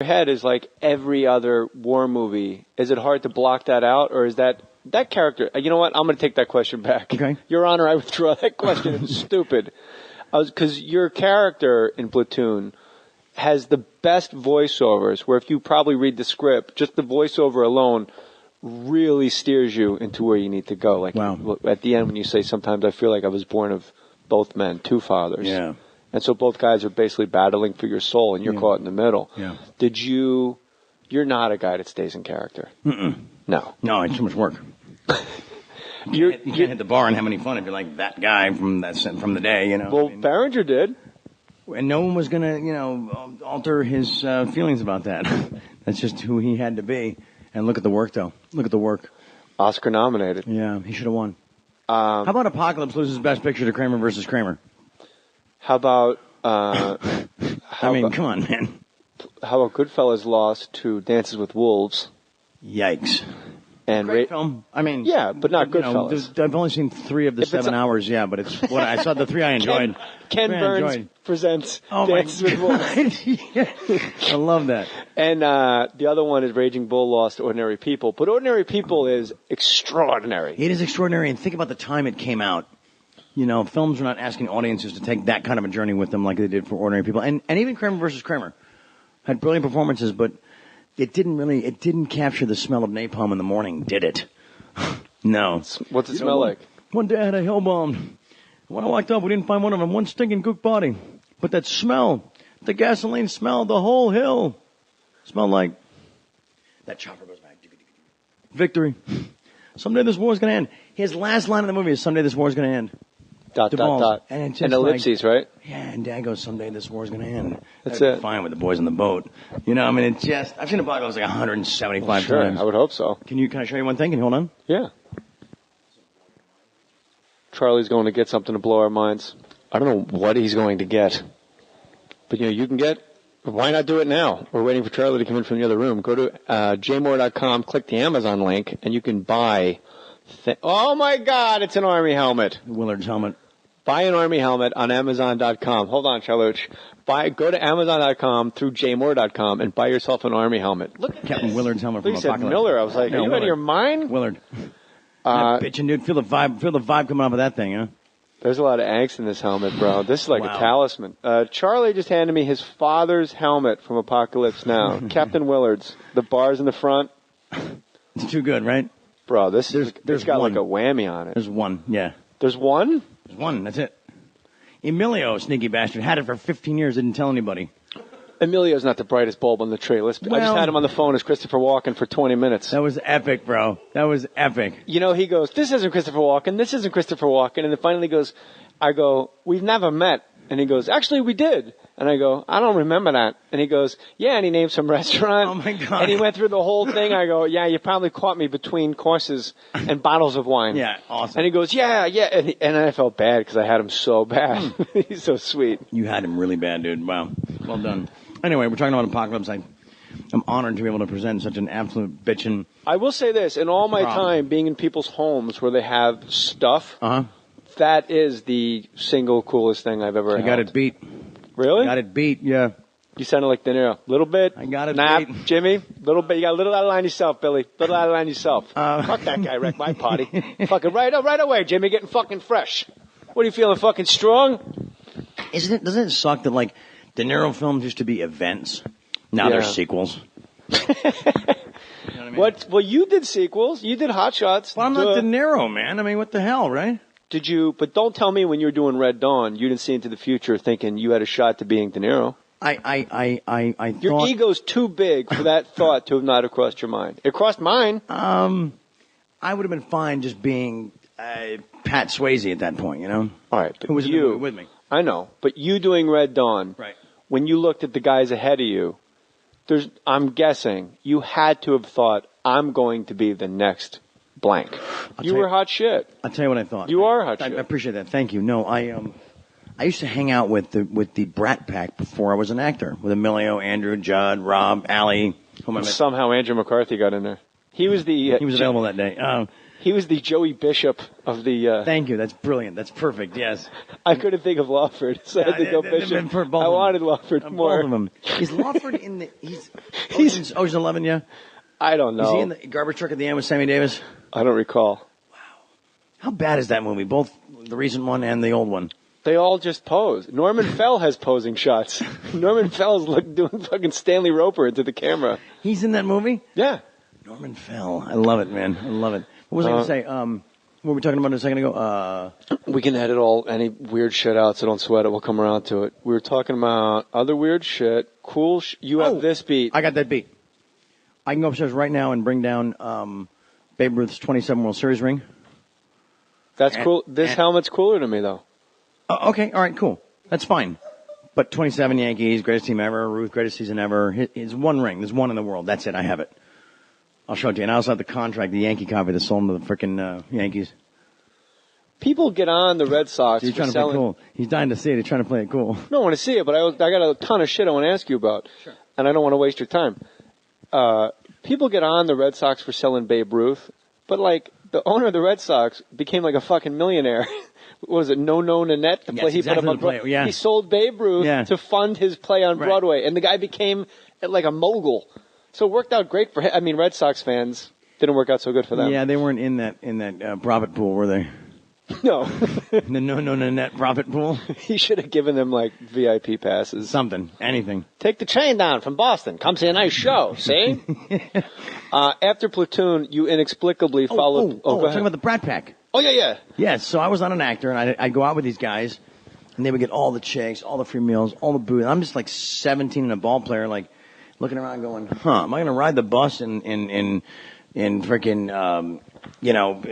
Your head is like every other war movie. Is it hard to block that out, or is that character? You know what? I'm going to take that question back. Okay. Your Honor, I withdraw that question. It's stupid. Because your character in Platoon has the best voiceovers, where if you probably read the script, just the voiceover alone really steers you into where you need to go. Like at the end when you say, sometimes I feel like I was born of both men, two fathers. Yeah. And so both guys are basically battling for your soul, and you're caught in the middle. Yeah. You're not a guy that stays in character. Mm-mm. No. No, it's too much work. You can't hit the bar and have any fun if you're like that guy from the day, you know. Well, Berenger did. And no one was going to, alter his feelings about that. That's just who he had to be. And look at the work, though. Look at the work. Oscar nominated. Yeah, he should have won. How about Apocalypse loses Best Picture to Kramer versus Kramer? How about... come on, man. How about Goodfellas lost to Dances with Wolves? Yikes. And Great film. I mean... Yeah, but not Goodfellas. I've only seen 3 of the 7 hours, but it's what I saw the 3 I enjoyed. Ken Burns presents Dances with Wolves. I love that. And the other one is Raging Bull lost to Ordinary People. But Ordinary People is extraordinary. It is extraordinary, and think about the time it came out. You know, films are not asking audiences to take that kind of a journey with them like they did for Ordinary People. And even Kramer versus Kramer had brilliant performances, but it didn't capture the smell of napalm in the morning, did it? No. What's it smell like? One day I had a hell bomb. When I walked up, we didn't find one of them. One stinking gook body. But that smell, the gasoline smell, the whole hill smelled like that chopper goes back. Victory. Someday this war is going to end. His last line in the movie is, someday this war is going to end. ... And it's just ellipses, right? Yeah, and Dad goes, someday this war is going to end. That's it. Fine with the boys on the boat. You know, I mean, it's just, I've seen Apocalypse like 175 times. I would hope so. Can I show you one thing? Can you hold on? Yeah. Charlie's going to get something to blow our minds. I don't know what he's going to get. But, you can get... Why not do it now? We're waiting for Charlie to come in from the other room. Go to jmohr.com, click the Amazon link, and you can buy... Oh, my God, it's an Army helmet. Willard's helmet. Buy an Army helmet on Amazon.com. Hold on, Charluch. Go to Amazon.com through jmohr.com and buy yourself an Army helmet. Look at Captain Willard's helmet from Apocalypse. Apocalypse. Miller. I was like, are you out of your mind? Willard. Bitchin', dude. Feel the vibe coming off of that thing, huh? There's a lot of angst in this helmet, bro. This is like a talisman. Charlie just handed me his father's helmet from Apocalypse Now. Captain Willard's. The bars in the front. It's too good, right? Bro, there's got one. like a whammy on it. There's one, yeah. There's one? There's one, that's it. Emilio, sneaky bastard, had it for 15 years, didn't tell anybody. Emilio's not the brightest bulb on the tree. I just had him on the phone as Christopher Walken for 20 minutes. That was epic, bro. That was epic. He goes, this isn't Christopher Walken, this isn't Christopher Walken. And then finally I go, we've never met. And he goes, actually, we did. And I go, I don't remember that. And he goes, yeah, and he named some restaurant. Oh, my God. And he went through the whole thing. I go, yeah, you probably caught me between courses and bottles of wine. Yeah, awesome. And he goes, yeah. And I felt bad because I had him so bad. He's so sweet. You had him really bad, dude. Wow. Well done. Anyway, we're talking about Apocalypse. I'm honored to be able to present such an absolute bitchin'. I will say this. In all my time being in people's homes where they have stuff, that is the single coolest thing I've ever had. I got it beat. Really? Got it beat, yeah. You sounded like De Niro. Little bit. I got it beat. Jimmy, little bit. You got a little out of line yourself, Billy. Little out of line yourself. Fuck that guy, wrecked my party. Fucking right away, Jimmy, getting fucking fresh. What are you feeling, fucking strong? Doesn't it suck that, like, De Niro films used to be events? Now they're sequels. You know what I mean? Well, you did sequels. You did Hot Shots. Well, I'm not De Niro, man. I mean, what the hell, right? Did you? But don't tell me when you were doing Red Dawn, you didn't see into the future thinking you had a shot to being De Niro. I thought your ego's too big for that thought to have not crossed your mind. It crossed mine. I would have been fine just being Pat Swayze at that point, you know. All right, but who was you with me? I know, but you doing Red Dawn, right? When you looked at the guys ahead of you, I'm guessing you had to have thought, I'm going to be the next blank. You were hot shit. I'll tell you what I thought. You are hot shit. I appreciate that. Thank you. No, I used to hang out with the Brat Pack before I was an actor, with Emilio, Andrew, Judd, Rob, Allie. Somehow Andrew McCarthy got in there. He was available that day. He was the Joey Bishop of the... Thank you. That's brilliant. That's perfect. Yes. I couldn't think of Lawford, so I had to go Bishop. I wanted Lawford more. Both of them. Is Lawford in the... He's Ocean's 11, yeah? I don't know. Is he in the garbage truck at the end with Sammy Davis? I don't recall. Wow. How bad is that movie? Both the recent one and the old one. They all just pose. Norman Fell has posing shots. Norman Fell's doing fucking Stanley Roper into the camera. He's in that movie? Yeah. Norman Fell. I love it, man. I love it. What was I going to say? What were we talking about a second ago? We can edit any weird shit out, so don't sweat it. We'll come around to it. We were talking about other weird shit. Cool. You have this beat. I got that beat. I can go upstairs right now and bring down Babe Ruth's 27 World Series ring. That's cool. This helmet's cooler to me, though. Okay, all right, cool. That's fine. But 27 Yankees, greatest team ever. Ruth, greatest season ever. It's one ring. There's one in the world. That's it. I have it. I'll show it to you. And I also have the contract, the Yankee copy that sold to the frickin' Yankees. People get on the Red Sox. He's trying to play cool. He's dying to see it. He's trying to play it cool. No, I want to see it, but I got a ton of shit I want to ask you about. Sure. And I don't want to waste your time. People get on the Red Sox for selling Babe Ruth, but the owner of the Red Sox became like a fucking millionaire. What was it? No Nanette? Yes, exactly. He sold Babe Ruth to fund his play on Broadway, and the guy became like a mogul. So it worked out great for him. I mean, Red Sox fans didn't work out so good for them. Yeah, they weren't in that profit pool, were they? No. The no Nanette profit pool. He should have given them VIP passes. Something, anything. Take the train down from Boston. Come see a nice show. See? After Platoon, you inexplicably followed. Go ahead. Talking about the Brat Pack. Oh yeah. Yes. So I was not an actor, and I'd go out with these guys, and they would get all the chicks, all the free meals, all the booze. I'm just 17 and a ball player, looking around, going, am I going to ride the bus in frickin',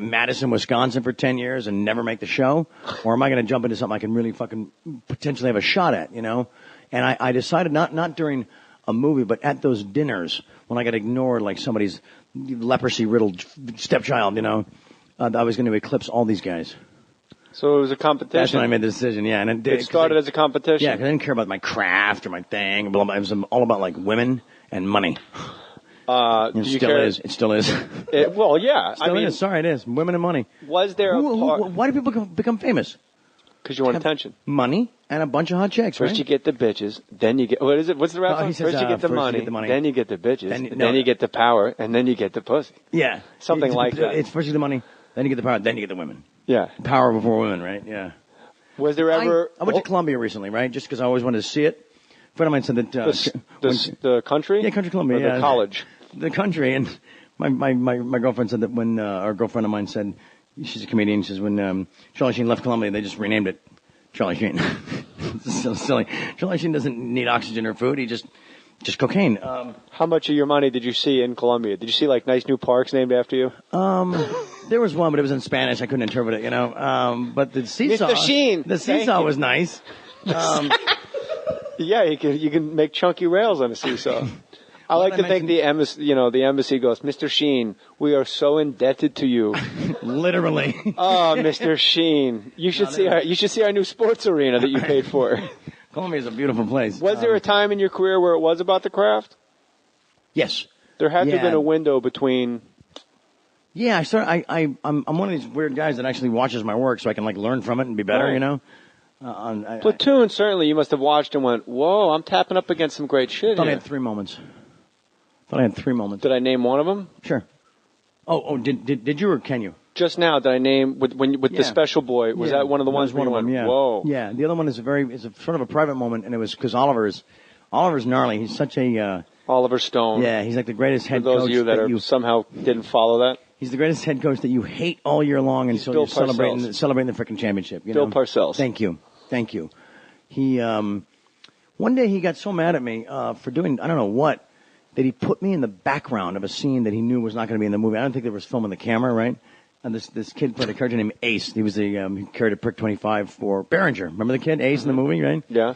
Madison, Wisconsin for 10 years and never make the show? Or am I going to jump into something I can really fucking potentially have a shot at, And I decided not during a movie, but at those dinners when I got ignored like somebody's leprosy-riddled stepchild, I was going to eclipse all these guys. So it was a competition. That's when I made the decision, yeah. And it started as a competition. Yeah, because I didn't care about my craft or my thing. Blah, blah. It was all about women and money. It still is. Well, yeah. It is. Sorry, it is. Women and money. Was there why do people become famous? Because you want attention. Money and a bunch of hot chicks, First you get the bitches, then you get, what is it? What's the rap song? First you get the money, then you get the bitches, then you get the power, and then you get the pussy. Yeah. Something like that. It's first you get the money, then you get the power, then you get the women. Yeah. Power before women, right? Yeah. Was there ever... I went to Columbia recently, right? Just because I always wanted to see it. A friend of mine said that... the country? Yeah, Country Columbia, or the college? The country, and my girlfriend said that when... our girlfriend of mine said... She's a comedian. She says when Charlie Sheen left Columbia, they just renamed it Charlie Sheen. It's so silly. Charlie Sheen doesn't need oxygen or food. He just cocaine. How much of your money did you see in Colombia? Did you see nice new parks named after you? There was one, but it was in Spanish. I couldn't interpret it, But the seesaw, Mr. Sheen, the seesaw was nice. Yeah, you can make chunky rails on a seesaw. I like to think the embassy goes, Mr. Sheen, we are so indebted to you. Literally. Oh, Mr. Sheen, you should see our new sports arena that you paid for. Columbia is a beautiful place. Was there a time in your career where it was about the craft? Yes. There had to have been a window between. Yeah, I'm one of these weird guys that actually watches my work so I can learn from it and be better, Platoon, certainly you must have watched and went, whoa, I'm tapping up against some great shit I thought here. I had 3 moments. Did I name one of them? Sure. Oh, did you or can you? Just now, did I name with the special boy? Was that one of the ones where you went, whoa? Yeah, the other one is a sort of a private moment, and it was because Oliver's gnarly. He's such a Oliver Stone. Yeah, he's like the greatest head coach. For those of you that somehow didn't follow that, he's the greatest head coach that you hate all year long until you're celebrating the freaking championship. Bill Parcells. Thank you. He one day he got so mad at me for doing I don't know what. That he put me in the background of a scene that he knew was not going to be in the movie. I don't think they was filming the camera, right? And this kid played a character named Ace. He was he carried a Prick 25 for Behringer. Remember the kid, Ace, in the movie, right? Yeah.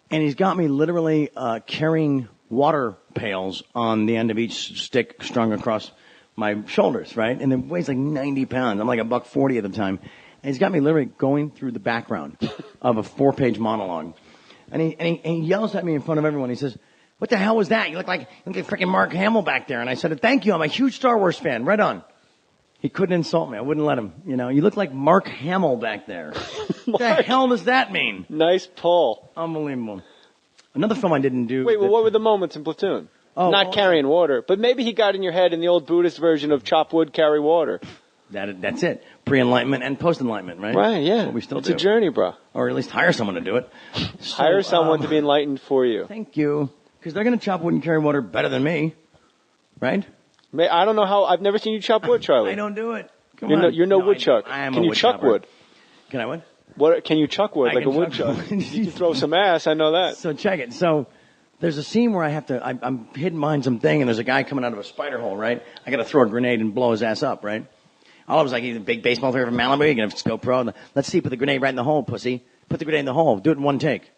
And he's got me literally carrying water pails on the end of each stick strung across my shoulders, right? And it weighs 90 pounds. I'm like $140 at the time. And he's got me literally going through the background of a 4-page monologue. And he yells at me in front of everyone. He says, "What the hell was that? You look like freaking Mark Hamill back there." And I said, "Thank you. I'm a huge Star Wars fan. Right on." He couldn't insult me. I wouldn't let him. You know, you look like Mark Hamill back there. What the hell does that mean? Nice pull. Unbelievable. Another film I didn't do. Wait, well, what were the moments in Platoon? Not carrying water, but maybe he got in your head in the old Buddhist version of chop wood, carry water. That's it. Pre-enlightenment and post-enlightenment, right? Right, yeah. That's what we still do. It's a journey, bro. Or at least hire someone to do it. Hire someone to be enlightened for you. Thank you. Because they're going to chop wood and carry water better than me. Right? I don't know how. I've never seen you chop wood, Charlie. I don't do it. You're no woodchuck. I am Can a you chuck wood? Can I what? What can you chuck wood like a woodchuck? wood. You can throw some ass. I know that. So check it. So there's a scene where I'm hidden behind something, and there's a guy coming out of a spider hole. Right? I got to throw a grenade and blow his ass up. Right? All I was like, he's a big baseball player from Malibu. You're gonna go pro. Let's see. Put the grenade right in the hole, pussy. Put the grenade in the hole. Do it in one take.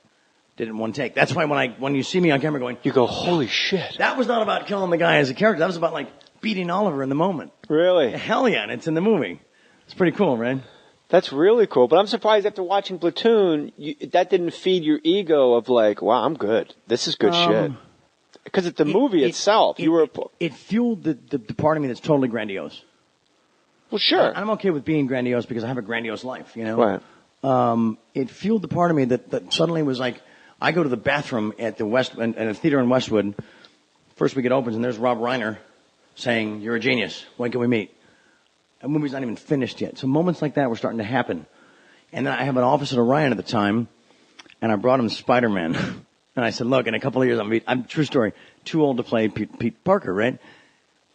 Did it in one take. That's why when you see me on camera going, you go, holy shit. That was not about killing the guy as a character. That was about like beating Oliver in the moment. Really? Hell yeah, and it's in the movie. It's pretty cool, right? That's really cool. But I'm surprised after watching Platoon, that didn't feed your ego of like, wow, I'm good. This is good shit. Because it's the movie itself. It fueled the part of me that's totally grandiose. Well, sure. I'm okay with being grandiose because I have a grandiose life, you know? Right. It fueled the part of me that suddenly was like, I go to the bathroom at the at a theater in Westwood. First week it opens, and there's Rob Reiner saying, "You're a genius. When can we meet?" The movie's not even finished yet. So moments like that were starting to happen. And then I have an office at Orion at the time, and I brought him Spider-Man. And I said, "Look, in a couple of years, I'm true story, too old to play Pete Parker, right?"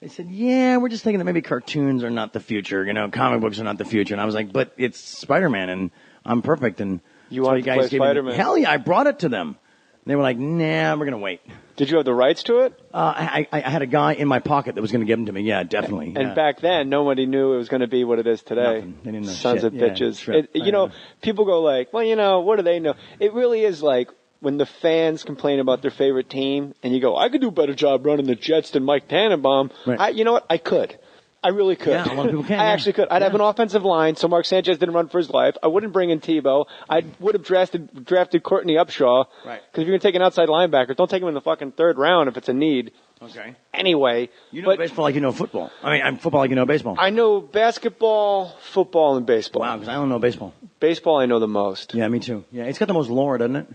They said, "Yeah, we're just thinking that maybe cartoons are not the future. You know, comic books are not the future." And I was like, "But it's Spider-Man, and I'm perfect." And you want to play Spider-Man? Hell yeah, I brought it to them. They were like, "Nah, we're gonna wait." Did you have the rights to it? I had a guy in my pocket that was going to give them to me. Yeah, definitely. And back then, nobody knew it was going to be what it is today. Nothing. They didn't know Sons shit. of bitches. You know, people go like, well, you know, what do they know? It really is like when the fans complain about their favorite team, and you go, I could do a better job running the Jets than Mike Tannenbaum. Right. You know what? I could. I really could. Yeah, a lot of people can. I actually could. I'd have an offensive line so Mark Sanchez didn't run for his life. I wouldn't bring in Tebow. I would have drafted Courtney Upshaw. Right. Because if you're going to take an outside linebacker, don't take him in the fucking third round if it's a need. Okay. Anyway. You know baseball like you know football. I'm football like you know baseball. I know basketball, football, and baseball. Wow, because I don't know baseball. Baseball I know the most. Yeah, me too. Yeah, it's got the most lore, doesn't it?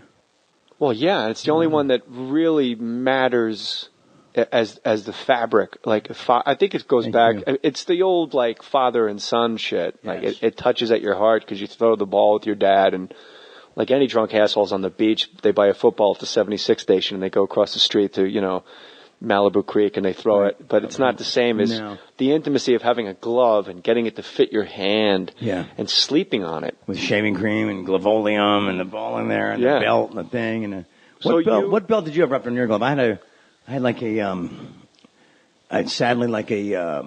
Well, yeah, it's the only one that really matters as the fabric. Like, I think it goes back. It's the old like father and son shit. Like it touches at your heart because you throw the ball with your dad, and like any drunk assholes on the beach, they buy a football at the 76 station and they go across the street to Malibu Creek and they throw it. But it's not the same as the intimacy of having a glove and getting it to fit your hand. Yeah. And sleeping on it with shaving cream and Glavolium and the ball in there and the belt and the thing and what belt did you have wrapped on your glove? I had like sadly like that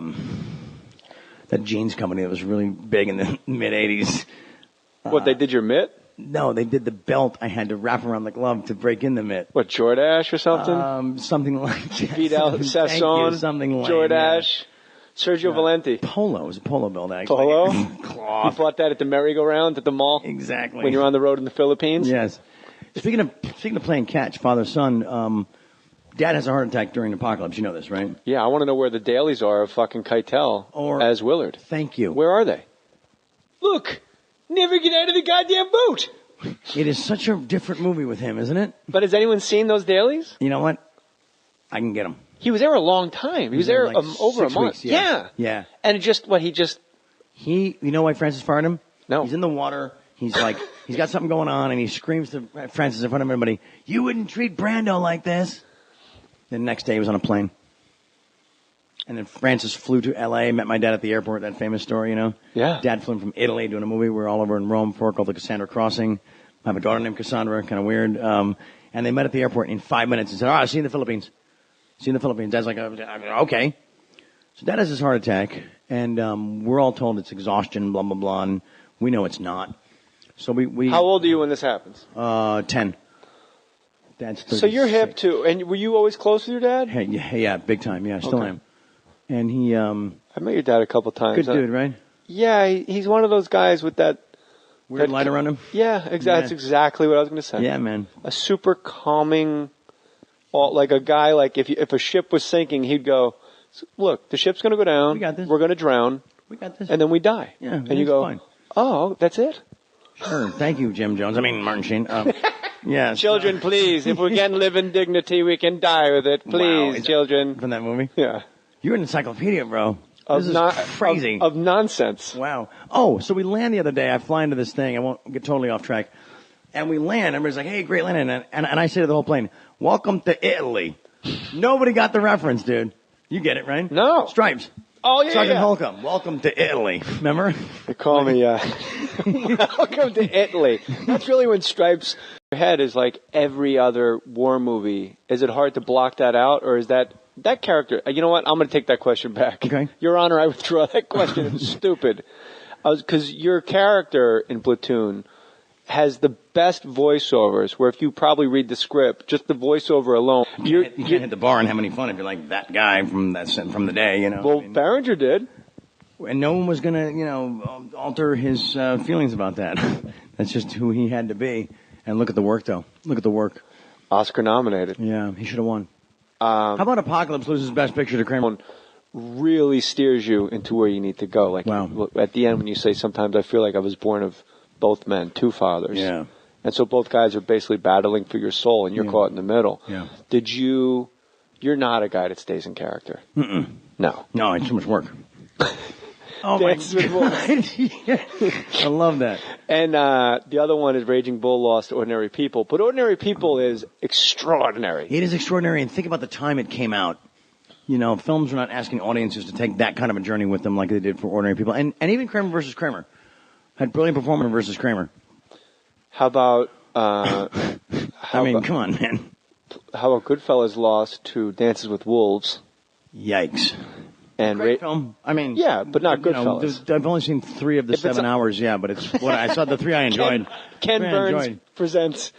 jeans company that was really big in the mid '80s. What, they did your mitt? No, they did the belt I had to wrap around the glove to break in the mitt. What, Jordache or something? Something like that. Vidal Sassoon, something like Jordache, Sergio Valenti. Polo. It was a polo belt, actually. Polo? Cloth. You bought that at the merry-go-round at the mall? Exactly. When you're on the road in the Philippines? Yes. Speaking of playing catch, father-son, Dad has a heart attack during the apocalypse. You know this, right? Yeah, I want to know where the dailies are of fucking Keitel as Willard. Thank you. Where are they? Look! Never get out of the goddamn boot! It is such a different movie with him, isn't it? But has anyone seen those dailies? You know what? I can get them. He was there a long time. He was there like over a month. Weeks, yeah. And you know why Francis fired him? No. He's in the water. He's like, he's got something going on, and he screams to Francis in front of everybody, "You wouldn't treat Brando like this." The next day he was on a plane. And then Francis flew to L.A., met my dad at the airport, that famous story, you know? Yeah. Dad flew him from Italy doing a movie. We're all over in Rome for called The Cassandra Crossing. I have a daughter named Cassandra, kind of weird. And they met at the airport in 5 minutes and said, I'll see you in the Philippines. See you in the Philippines. Dad's like, okay. So Dad has his heart attack, and we're all told it's exhaustion, blah, blah, blah, and we know it's not. So we How old are you when this happens? 10. Dad's 36. So you're hip, too. And were you always close with your dad? Yeah, big time. Yeah, still am. And he, I met your dad a couple times. Good dude, right? Yeah, he's one of those guys with that weird light around him. Yeah, exactly. That's exactly what I was going to say. Yeah, man. A super calming, like a guy. Like if a ship was sinking, he'd go, "Look, the ship's going to go down. We got this. We're going to drown. We got this. and then we die. Yeah, and you it's go, fine. oh, that's it? Sure. Thank you, Jim Jones. I mean, Martin Sheen. Yeah. Children, please, if we can live in dignity, we can die with it. Please, Wow, children. From that movie? Yeah. You're an encyclopedia, bro. Of This is crazy. Of nonsense. Wow. Oh, so we land the other day. I fly into this thing. I won't get totally off track. And we land. Everybody's like, hey, great landing. And I say to the whole plane, welcome to Italy. Nobody got the reference, dude. You get it, right? No. Stripes. Oh, yeah, Sergeant yeah. Holcomb. Welcome to Italy. Remember? They call me, welcome to Italy. That's really when Stripes head is like every other war movie. Is it hard to block that out, or is that character? You know what? I'm going to take that question back. Okay. Your Honor, I withdraw that question. It's stupid. Because your character in Platoon has the best voiceovers, where if you probably read the script, just the voiceover alone. You can't hit the bar and have any fun if you're like that guy from the day, you know. Well, Berenger did. And no one was going to, alter his feelings about that. That's just who he had to be. And look at the work, though. Look at the work. Oscar nominated. Yeah, he should have won. How about Apocalypse loses Best Picture to Kramer? Really steers you into where you need to go. Like Wow. At the end when you say, sometimes I feel like I was born of both men, two fathers. Yeah. And so both guys are basically battling for your soul, and you're caught in the middle. Yeah. You're not a guy that stays in character. Mm-mm. No. No, it's too much work. Oh, Dances my with Wolves. God. I love that. And the other one is Raging Bull lost Ordinary People. But Ordinary People is extraordinary. It is extraordinary, and think about the time it came out. You know, films are not asking audiences to take that kind of a journey with them like they did for Ordinary People. And even Kramer versus Kramer had brilliant performance versus Kramer. How about... come on, man. How about Goodfellas lost to Dances with Wolves? Yikes. And Great film. I mean... Yeah, but not Goodfellas. I've only seen 3 of the 7 hours, but it's what I saw the 3 I enjoyed. Ken Burns presents